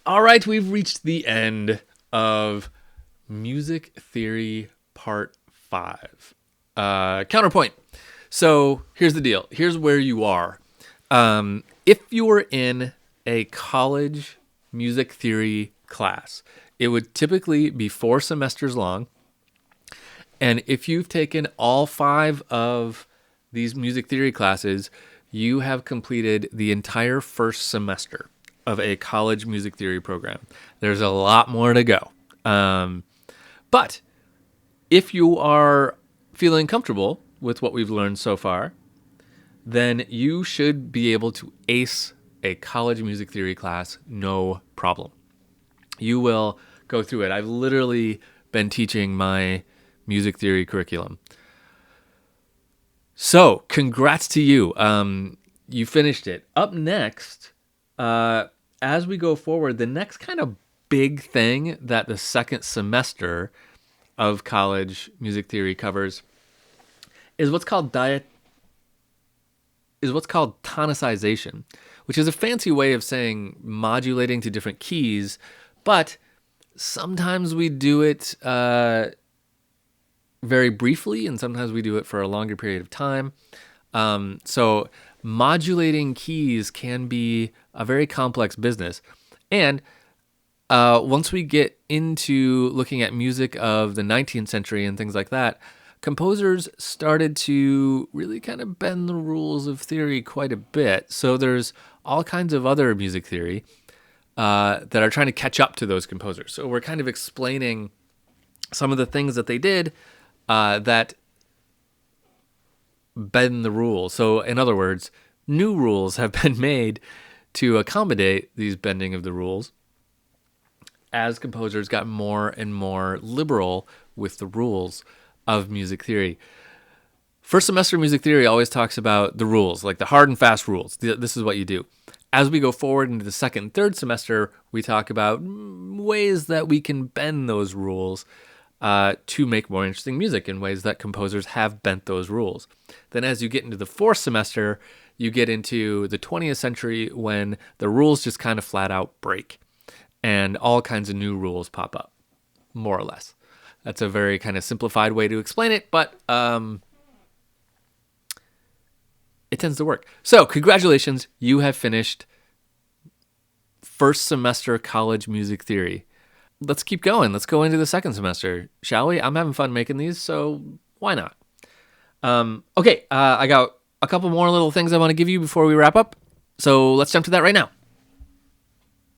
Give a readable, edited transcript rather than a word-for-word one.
All right, we've reached the end of Music Theory Part 5. Counterpoint. So here's the deal. Here's where you are. If you were in a college music theory class, it would typically be 4 semesters long. And if you've taken all 5 of these music theory classes, you have completed the entire first semester of a college music theory program. There's a lot more to go. But if you are feeling comfortable with what we've learned so far, then you should be able to ace a college music theory class, no problem. You will go through it. I've literally been teaching my music theory curriculum. So, congrats to you. You finished it. Up next, as we go forward, the next kind of big thing that the second semester of college music theory covers is what's called tonicization, which is a fancy way of saying modulating to different keys, but sometimes we do it very briefly, and sometimes we do it for a longer period of time. So modulating keys can be a very complex business. And once we get into looking at music of the 19th century and things like that, composers started to really kind of bend the rules of theory quite a bit. So there's all kinds of other music theory that are trying to catch up to those composers. So we're kind of explaining some of the things that they did that bend the rules. So in other words, new rules have been made to accommodate these bending of the rules as composers got more and more liberal with the rules of music theory. First semester music theory always talks about the rules, like the hard and fast rules. This is what you do. As we go forward into the second and third semester, we talk about ways that we can bend those rules to make more interesting music in ways that composers have bent those rules. Then as you get into the fourth semester, you get into the 20th century when the rules just kind of flat out break and all kinds of new rules pop up, more or less. That's a very kind of simplified way to explain it, but it tends to work. So congratulations, you have finished first semester college music theory. Let's keep going. Let's go into the second semester, shall we? I'm having fun making these, so why not? Okay, I got a couple more little things I want to give you before we wrap up. So let's jump to that right now.